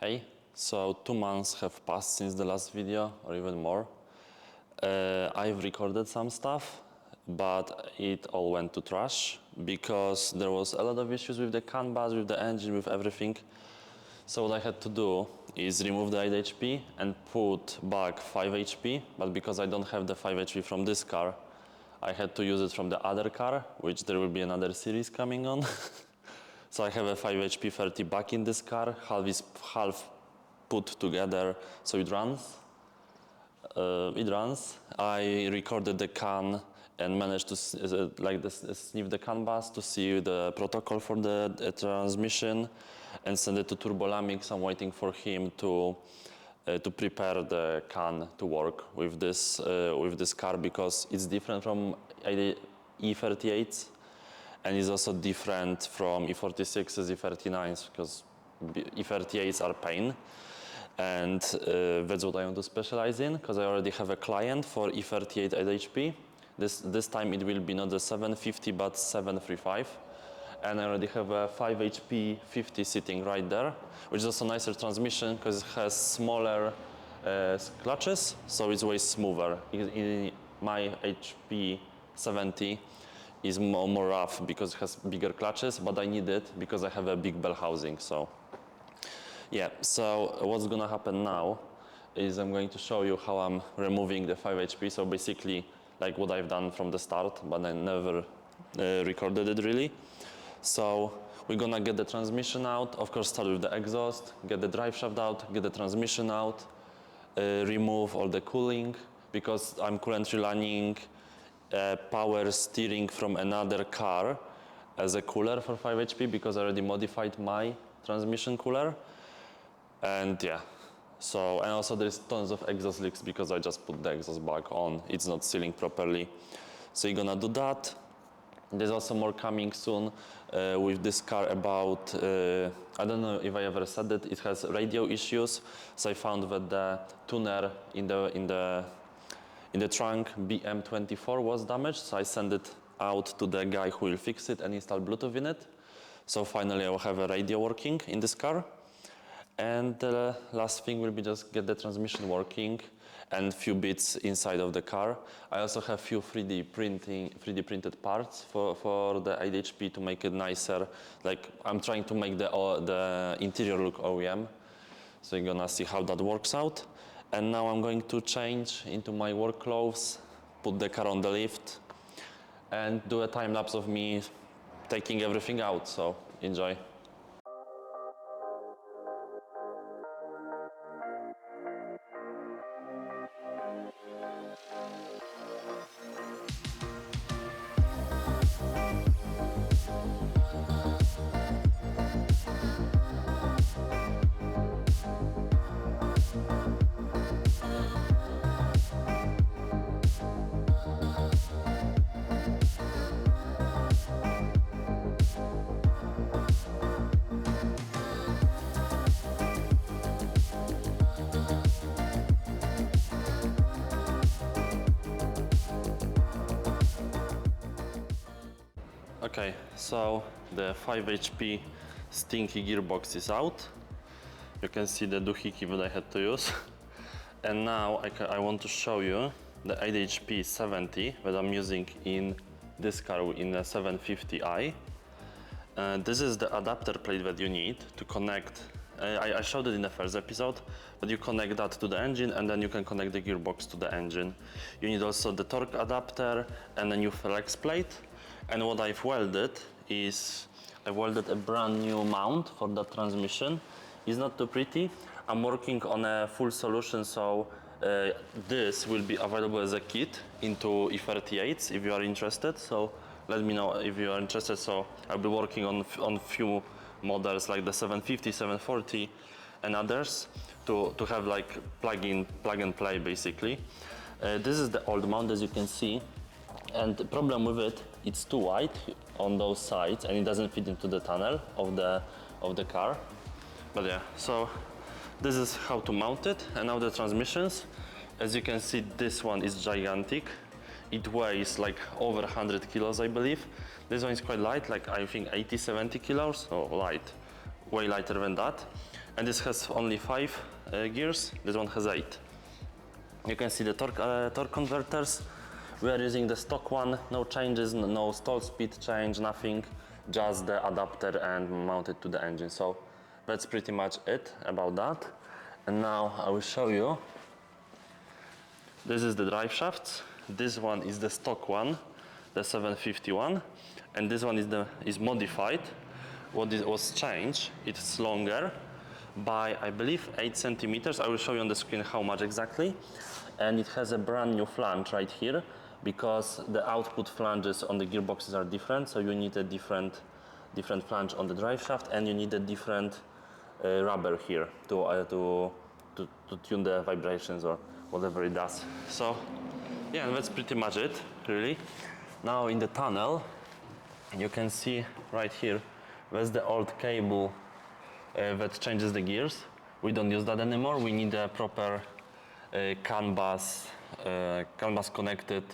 Hey, so 2 months have passed since the last video, or even more. I've recorded some stuff, but it all went to trash because there was a lot of issues with the CAN bus, with the engine, with everything. So what I had to do is remove the 8 HP and put back 5 HP, but because I don't have the 5 HP from this car, I had to use it from the other car, which there will be another series coming on. So I have a 5 HP 30 back in this car, half put together, so it runs. I recorded the CAN and managed to sniff the CAN bus to see the protocol for the transmission and send it to Turbolamix. I'm waiting for him to prepare the CAN to work with this car because it's different from E38s. And it's also different from E46s, E39s, because E38s are pain. And that's what I want to specialize in, because I already have a client for E38 at HP. This time it will be not the 750, but 735. And I already have a 5 HP 50 sitting right there, which is also nicer transmission, because it has smaller clutches, so it's way smoother. In my HP 70, is more rough because it has bigger clutches, but I need it because I have a big bell housing. So yeah, so what's gonna happen now is I'm going to show you how I'm removing the 5 HP. So basically like what I've done from the start, but I never recorded it really. So we're gonna get the transmission out, of course start with the exhaust, get the drive shaft out, get the transmission out, remove all the cooling, because I'm currently running power steering from another car as a cooler for 5 HP because I already modified my transmission cooler. And yeah, so, and also there's tons of exhaust leaks because I just put the exhaust back on, it's not sealing properly. So you're gonna do that. There's also more coming soon with this car about, I don't know if I ever said that, it has radio issues. So I found that the tuner in the trunk BM24 was damaged, so I sent it out to the guy who will fix it and install Bluetooth in it. So finally I will have a radio working in this car. And the last thing will be just get the transmission working and few bits inside of the car. I also have few 3D printed parts for the 8 HP to make it nicer. Like I'm trying to make the interior look OEM. So you're gonna see how that works out. And now I'm going to change into my work clothes, put the car on the lift, and do a time lapse of me taking everything out, so enjoy. Okay, so the 5 HP stinky gearbox is out. You can see the doohickey that I had to use. And now I want to show you the 8 HP 70 that I'm using in this car, in the 750i. This is the adapter plate that you need to connect. I showed it in the first episode, but you connect that to the engine and then you can connect the gearbox to the engine. You need also the torque adapter and a new flex plate. And what I've welded is, I welded a brand new mount for that transmission. It's not too pretty. I'm working on a full solution, so this will be available as a kit into E38s if you are interested. So let me know if you are interested. So I'll be working on few models like the 750, 740 and others to have like plug and play basically. This is the old mount, as you can see. And the problem with it, it's too wide on those sides and it doesn't fit into the tunnel of the car. But yeah, so this is how to mount it. And now the transmissions. As you can see, this one is gigantic. It weighs like over 100 kilos, I believe. This one is quite light, like I think 80, 70 kilos, so light, way lighter than that. and this has only 5 gears. This one has 8. You can see the torque converters. We are using the stock one, no changes, no stall speed change, nothing, just the adapter and mounted to the engine. So that's pretty much it about that. And now I will show you. This is the drive shafts. This one is the stock one, the 751, and this one is modified. What was changed, it's longer by, I believe, 8 centimeters. I will show you on the screen how much exactly. And it has a brand new flange right here, because the output flanges on the gearboxes are different, so you need a different flange on the drive shaft, and you need a different rubber here to tune the vibrations or whatever it does. So yeah, that's pretty much it, really. Now in the tunnel, you can see right here, that's the old cable that changes the gears. We don't use that anymore. We need a proper CAN bus connected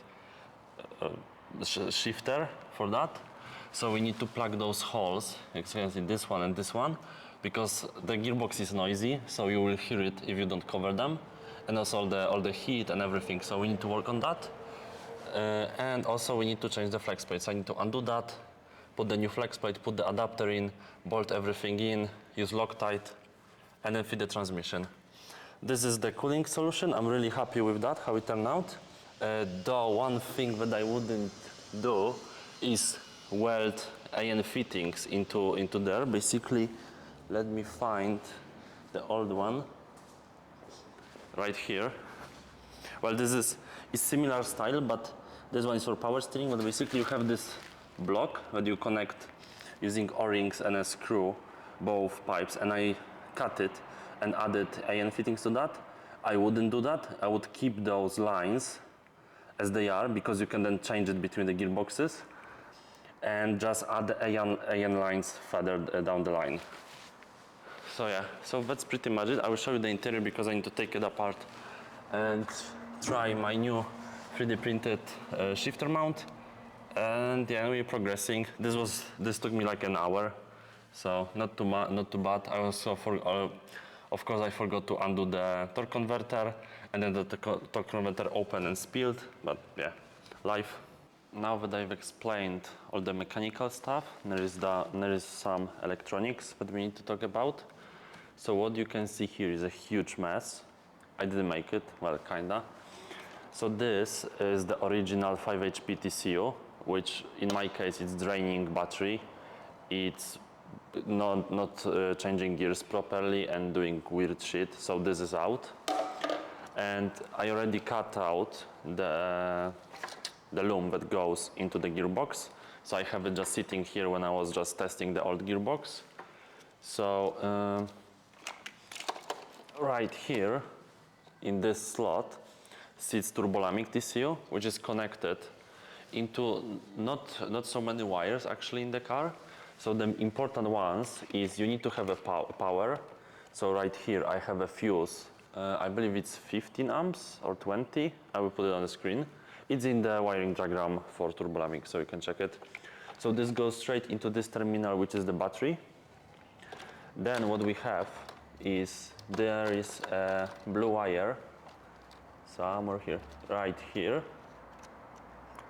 shifter for that. So we need to plug those holes, especially this one and this one, because the gearbox is noisy, so you will hear it if you don't cover them, and also all the heat and everything. So we need to work on that, and also we need to change the flex plate. So I need to undo that, put the new flex plate, put the adapter in, bolt everything in, use Loctite, and then fit the transmission. This is the cooling solution. I'm really happy with that, how it turned out. Though one thing that I wouldn't do is weld AN fittings into there. Basically, let me find the old one right here. Well, this is similar style, but this one is for power steering. But basically, you have this block that you connect using O-rings and a screw, both pipes, and I cut it and added AN fittings to that. I wouldn't do that. I would keep those lines as they are, because you can then change it between the gearboxes, and just add the AN lines further down the line. So yeah, so that's pretty much it. I will show you the interior because I need to take it apart and try my new 3D printed shifter mount. And yeah, we're progressing. This took me like an hour, so not too bad. I also of course I forgot to undo the torque converter, and then the torque converter opened and spilled. But yeah, life. Now that I've explained all the mechanical stuff, there is some electronics that we need to talk about. So what you can see here is a huge mess. I didn't make it, well, kinda. So this is the original 5 HP TCU, which in my case it's draining battery. It's not changing gears properly and doing weird shit. So this is out. And I already cut out the loom that goes into the gearbox. So I have it just sitting here when I was just testing the old gearbox. So right here in this slot sits turbolamic TCU, which is connected into not so many wires actually in the car. So the important ones is you need to have a power. So right here I have a fuse. I believe it's 15 amps or 20. I will put it on the screen. It's in the wiring diagram for turbolamic, so you can check it. So this goes straight into this terminal, which is the battery. Then what we have is there is a blue wire, somewhere here, right here,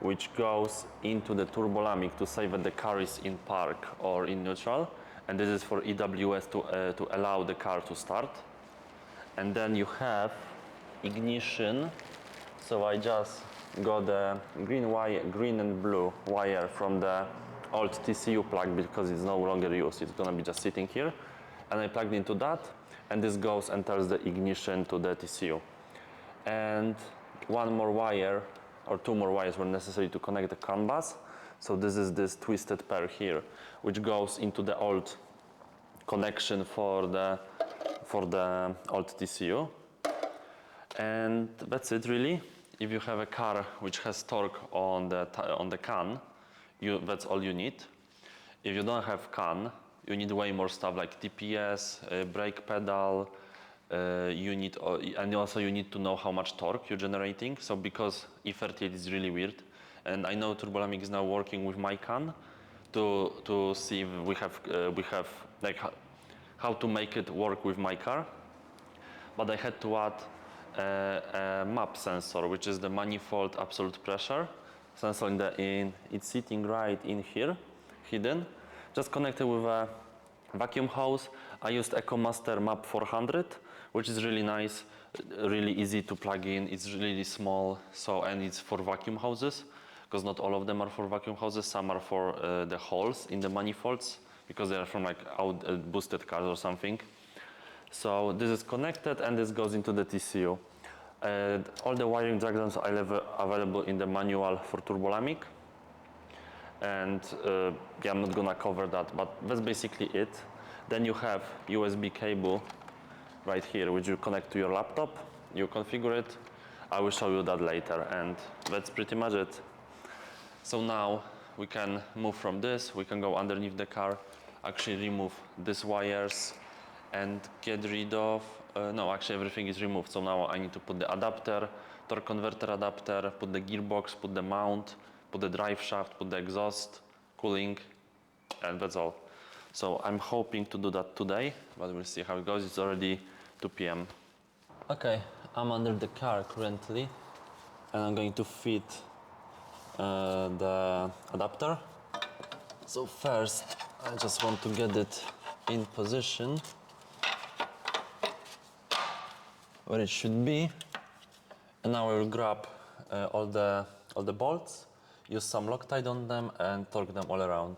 which goes into the turbolamic to say that the car is in park or in neutral. And this is for EWS to allow the car to start. And then you have ignition. So I just got the green and blue wire from the old TCU plug because it's no longer used. It's gonna be just sitting here. And I plugged into that, and this goes and tells the ignition to the TCU. And one more wire or two more wires were necessary to connect the CAN bus. So this is this twisted pair here, which goes into the old connection for the old TCU. And that's it really. If you have a car which has torque on the CAN, that's all you need. If you don't have CAN, you need way more stuff like TPS, brake pedal. And also you need to know how much torque you're generating. So because E38 is really weird, and I know turbolamic is now working with my CAN to see if we have like how to make it work with my car. But I had to add a map sensor, which is the manifold absolute pressure sensor. It's sitting right in here, hidden, just connected with a vacuum hose. I used EcoMaster Map 400, which is really nice, really easy to plug in. It's really small, and it's for vacuum hoses, because not all of them are for vacuum hoses. Some are for the holes in the manifolds, because they are from like boosted cars or something. So this is connected and this goes into the TCU. All the wiring diagrams are available in the manual for Turbolamic. And yeah, I'm not gonna cover that, but that's basically it. Then you have USB cable right here, which you connect to your laptop. You configure it. I will show you that later, and that's pretty much it. So now we can move from this. We can go underneath the car, actually remove these wires, and get rid of, no, actually everything is removed. So now I need to put the adapter, torque converter adapter, put the gearbox, put the mount, put the drive shaft, put the exhaust, cooling, and that's all. So I'm hoping to do that today, but we'll see how it goes. It's already 2 p.m. Okay, I'm under the car currently, and I'm going to fit the adapter. So first, I just want to get it in position where it should be, and now I will grab all the bolts, use some Loctite on them, and torque them all around.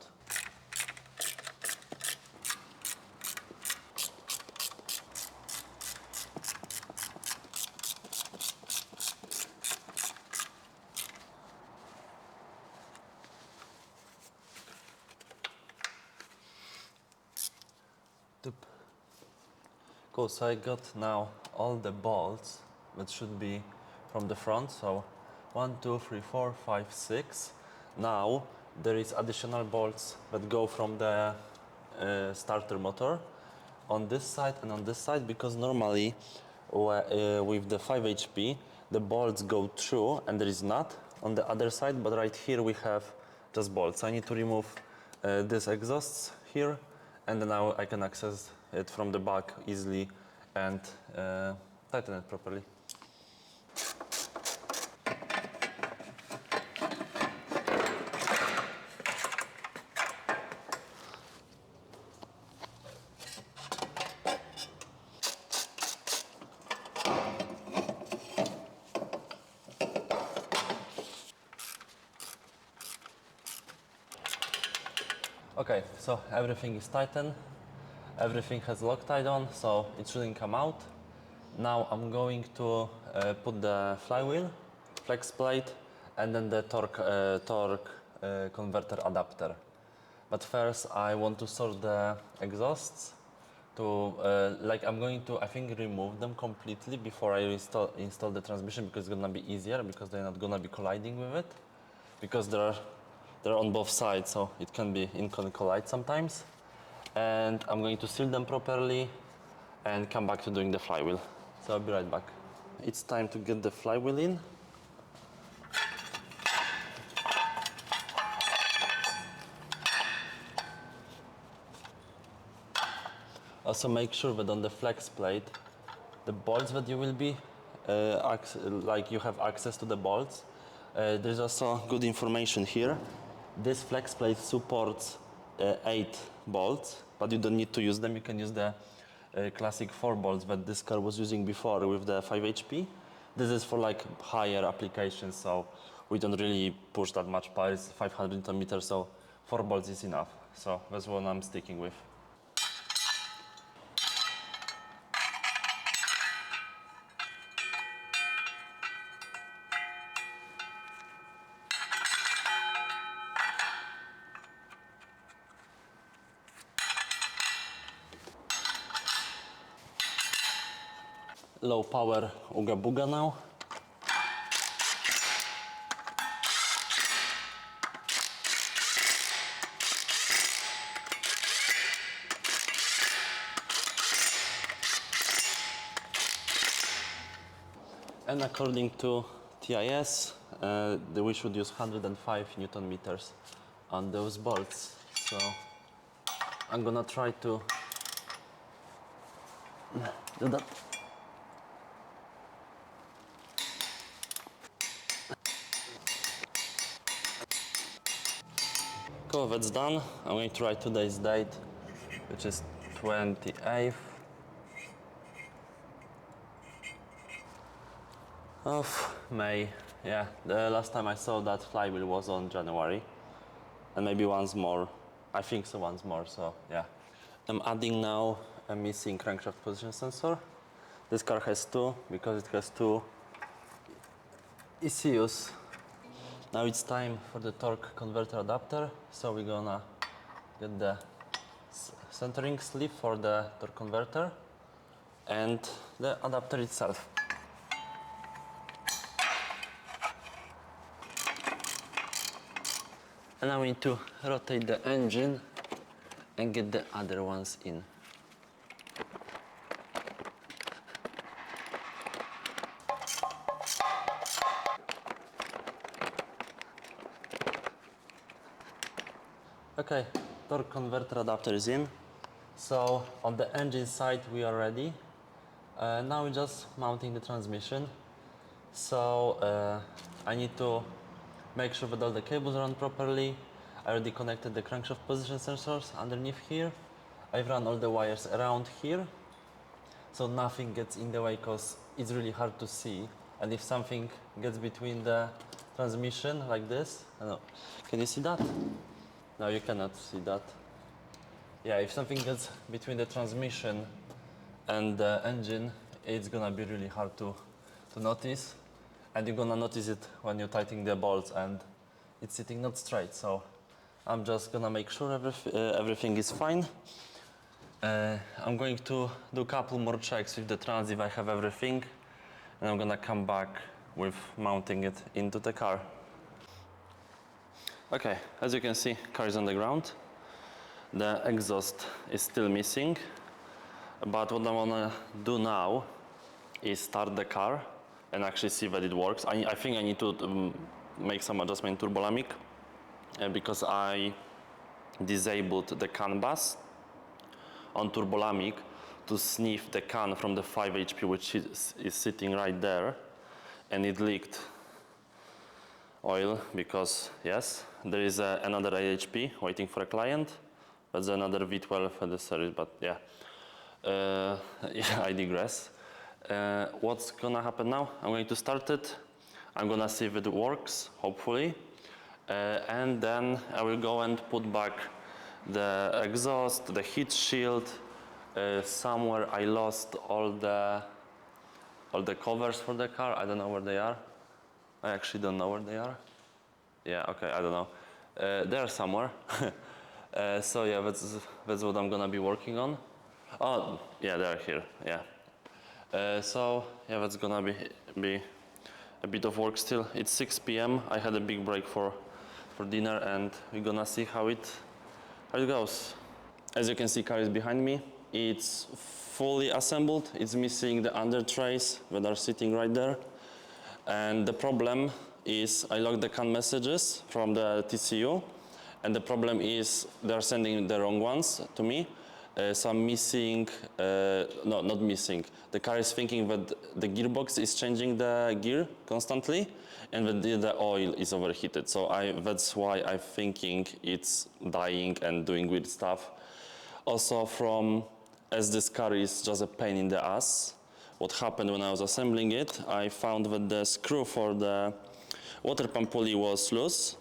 Cool, so I got now all the bolts that should be from the front. So 1, 2, 3, 4, 5, 6. Now there is additional bolts that go from the starter motor on this side and on this side, because normally with the 5 HP the bolts go through and there is nut on the other side, but right here we have just bolts. I need to remove these exhausts here, and then now I can access it from the back easily and tighten it properly. Okay, so everything is tightened. Everything has Loctite on, so it shouldn't come out. Now I'm going to put the flywheel, flex plate, and then the torque converter adapter. But first I want to sort the exhausts to, I'm going to, I think, remove them completely before I install the transmission, because it's gonna be easier, because they're not gonna be colliding with it. Because they're on both sides, so it can collide sometimes. And I'm going to seal them properly and come back to doing the flywheel. So I'll be right back. It's time to get the flywheel in. Also make sure that on the flex plate, the bolts that you will be, you have access to the bolts. There's also good information here. This flex plate supports 8 bolts, but you don't need to use them. You can use the classic 4 bolts that this car was using before with the 5 HP. This is for like higher applications, so we don't really push that much power. It's 500 Nm, so 4 bolts is enough. So that's what I'm sticking with. Low power Uga Buga now. And according to TIS, we should use 105 Newton meters on those bolts. So I'm gonna try to do that. Cool, that's done. I'm going to write today's date, which is 28th of May. Yeah, the last time I saw that flywheel was on January. And maybe once more. I think so, once more, so yeah. I'm adding now a missing crankshaft position sensor. This car has two, because it has two ECUs. Now it's time for the torque converter adapter, so we're gonna get the centering sleeve for the torque converter and the adapter itself. And now we need to rotate the engine and get the other ones in. Okay, torque converter adapter is in. So on the engine side we are ready. Now we're just mounting the transmission. So I need to make sure that all the cables run properly. I already connected the crankshaft position sensors underneath here. I've run all the wires around here, so nothing gets in the way, because it's really hard to see. And if something gets between the transmission like this, I don't know. Can you see that? No, you cannot see that. Yeah, if something gets between the transmission and the engine, it's gonna be really hard to notice. And you're gonna notice it when you're tightening the bolts and it's sitting not straight. So I'm just gonna make sure everything is fine. I'm going to do a couple more checks with the trans if I have everything. And I'm gonna come back with mounting it into the car. Okay, as you can see, car is on the ground. The exhaust is still missing. But what I wanna do now is start the car and actually see that it works. I think I need to make some adjustment in turbolamic because I disabled the CAN bus on turbolamic to sniff the CAN from the 5 HP, which is sitting right there, and it leaked oil because, yes, there is another AHP waiting for a client. That's another V12 for the series, but yeah. Yeah, I digress. What's gonna happen now? I'm going to start it. I'm gonna see if it works, hopefully. And then I will go and put back the exhaust, the heat shield. Somewhere I lost all the covers for the car. I don't know where they are. I actually don't know where they are. Yeah, okay, I don't know. They are somewhere. So yeah, that's what I'm gonna be working on. Oh, yeah, they are here, yeah. So yeah, that's gonna be a bit of work still. It's 6 p.m. I had a big break for dinner, and we're gonna see how it goes. As you can see, car is behind me. It's fully assembled. It's missing the under trays that are sitting right there. And the problem is I logged the CAN messages from the TCU, and the problem is they're sending the wrong ones to me. So I'm missing, no, not missing. The car is thinking that the gearbox is changing the gear constantly, and that the oil is overheated. So that's why I'm thinking it's dying and doing weird stuff. Also, as this car is just a pain in the ass, what happened when I was assembling it, I found that the screw for the water pump pulley was loose,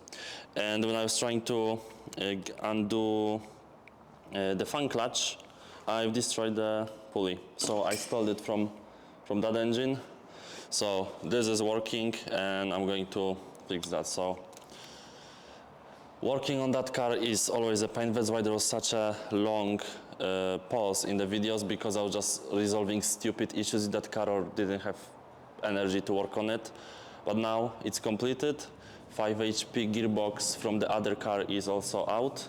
and when I was trying to undo the fan clutch, I've destroyed the pulley. So I stole it from that engine. So this is working, and I'm going to fix that. So working on that car is always a pain. That's why there was such a long pause in the videos, because I was just resolving stupid issues with that car or didn't have energy to work on it. But now it's completed. 5 HP gearbox from the other car is also out,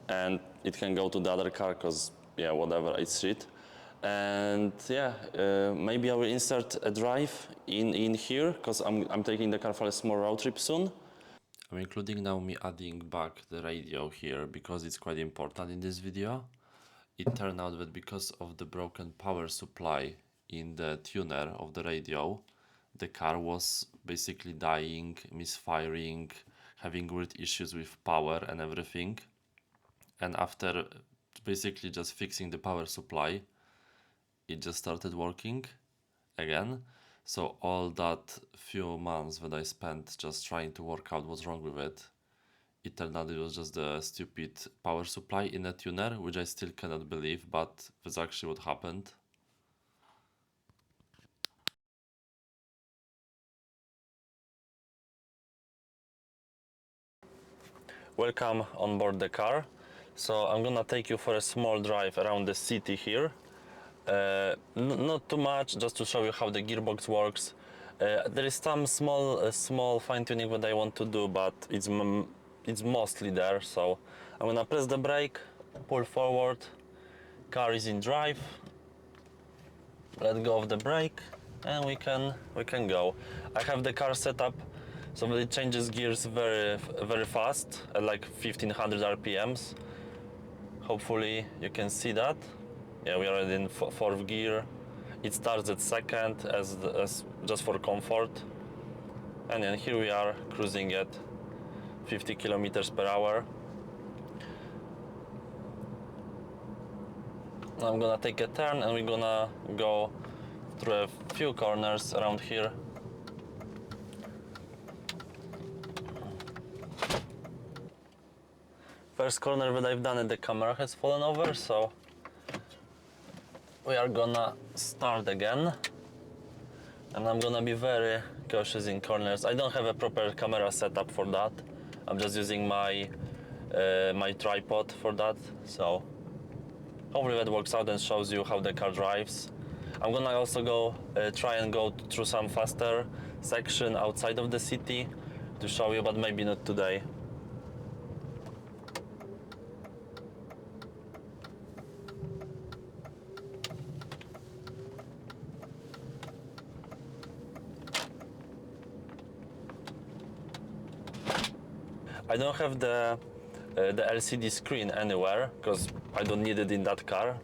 and it can go to the other car because, yeah, whatever, it's shit. And yeah, maybe I will insert a drive in here, because I'm taking the car for a small road trip soon. I'm including now me adding back the radio here because it's quite important in this video. It turned out that because of the broken power supply in the tuner of the radio, the car was basically dying, misfiring, having weird issues with power and everything. And after basically just fixing the power supply, it just started working again. So all that few months that I spent just trying to work out what's wrong with it, it turned out it was just the stupid power supply in a tuner, which I still cannot believe, but that's actually what happened. Welcome on board the car. So I'm gonna take you for a small drive around the city here. Not too much, just to show you how the gearbox works. There is some small fine-tuning that I want to do, but it's mostly there. So I'm gonna press the brake, pull forward, car is in drive, let go of the brake, and we can go. I have the car set up so that it changes gears very fast at like 1500 RPMs. Hopefully you can see that. Yeah, we are in fourth gear. It starts at second as just for comfort. And then here we are cruising at 50 kilometers per hour. I'm gonna take a turn and we're gonna go through a few corners around here. First corner that I've done and the camera has fallen over, so we are gonna start again. And I'm gonna be very cautious in corners. I don't have a proper camera setup for that. I'm just using my my tripod for that, so hopefully that works out and shows you how the car drives. I'm gonna also go try and go through some faster section outside of the city to show you, but maybe not today. I don't have the LCD screen anywhere because I don't need it in that car.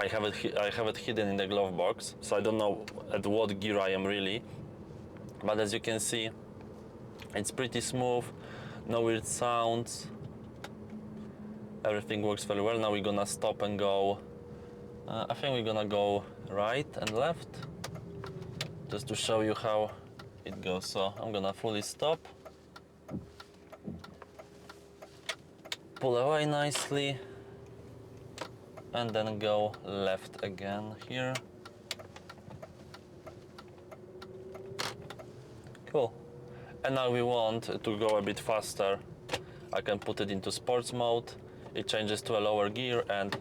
I have it hidden in the glove box, so I don't know at what gear I am really. But as you can see, it's pretty smooth, no weird sounds. Everything works very well. Now we're gonna stop and go. I think we're gonna go right and left, just to show you how it goes. So I'm gonna fully stop. Pull away nicely and then go left again here. Cool. And now we want to go a bit faster. I can put it into sports mode. It changes to a lower gear and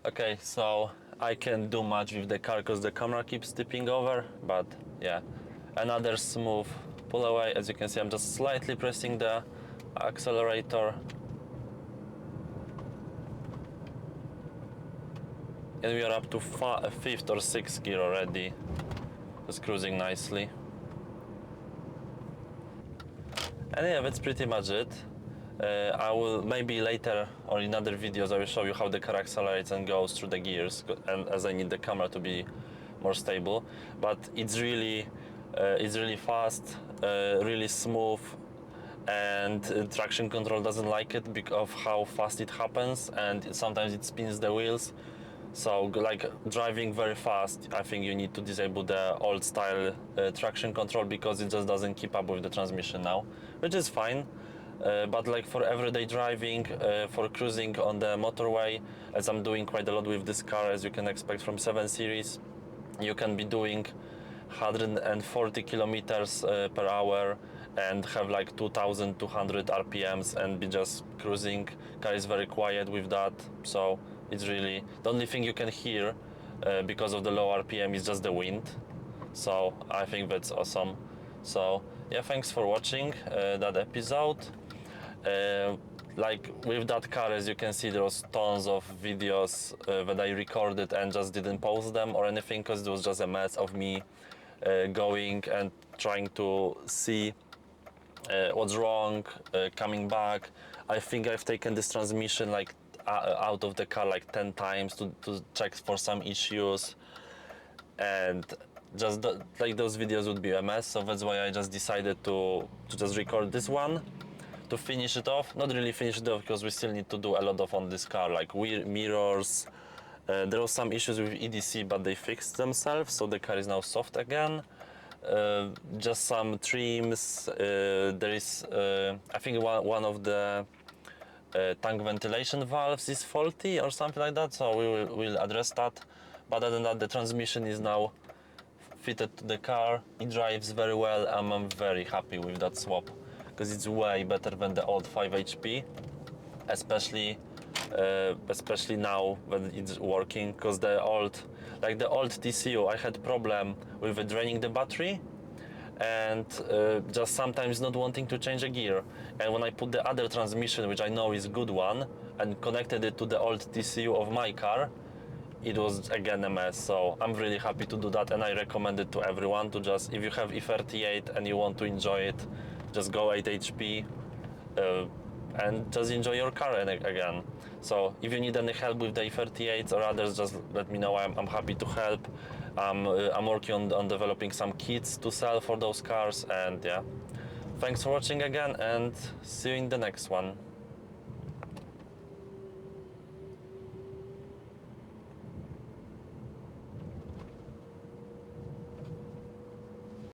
okay, so I can't do much with the car because the camera keeps tipping over, but yeah, another smooth pull away. As you can see, I'm just slightly pressing the accelerator. And we are up to fifth or sixth gear already. Just cruising nicely. And yeah, that's pretty much it. I will maybe later or in other videos I will show you how the car accelerates and goes through the gears, and as I need the camera to be more stable. But it's really fast, really smooth, and traction control doesn't like it because of how fast it happens, and sometimes it spins the wheels. So like driving very fast, I think you need to disable the old style traction control because it just doesn't keep up with the transmission now, which is fine. But like for everyday driving, for cruising on the motorway, as I'm doing quite a lot with this car, as you can expect from 7 Series, you can be doing 140 kilometers per hour and have like 2200 RPMs and be just cruising. Car is very quiet with that, so it's really the only thing you can hear because of the low RPM is just the wind. So I think that's awesome. So yeah, thanks for watching that episode. Like with that car, as you can see, there was tons of videos that I recorded and just didn't post them or anything because it was just a mess of me going and trying to see what's wrong, coming back. I think I've taken this transmission like out of the car like 10 times to check for some issues, and just like those videos would be a mess. So that's why I just decided to just record this one to finish it off. Not really finish it off because we still need to do a lot of on this car, like mirrors. There were some issues with EDC, but they fixed themselves, so the car is now soft again. Just some trims. There is, I think one of the tank ventilation valves is faulty or something like that, so we'll address that. But other than that, the transmission is now fitted to the car. It drives very well, and I'm very happy with that swap because it's way better than the old 5 HP, especially now when it's working, because the old TCU, I had problem with draining the battery and just sometimes not wanting to change a gear. And when I put the other transmission, which I know is a good one, and connected it to the old TCU of my car, it was again a mess. So I'm really happy to do that, and I recommend it to everyone to just, if you have E38 and you want to enjoy it, just go 8 HP and just enjoy your car again. So if you need any help with the E38s or others, just let me know. I'm happy to help. I'm working on developing some kits to sell for those cars, and yeah. Thanks for watching again, and see you in the next one.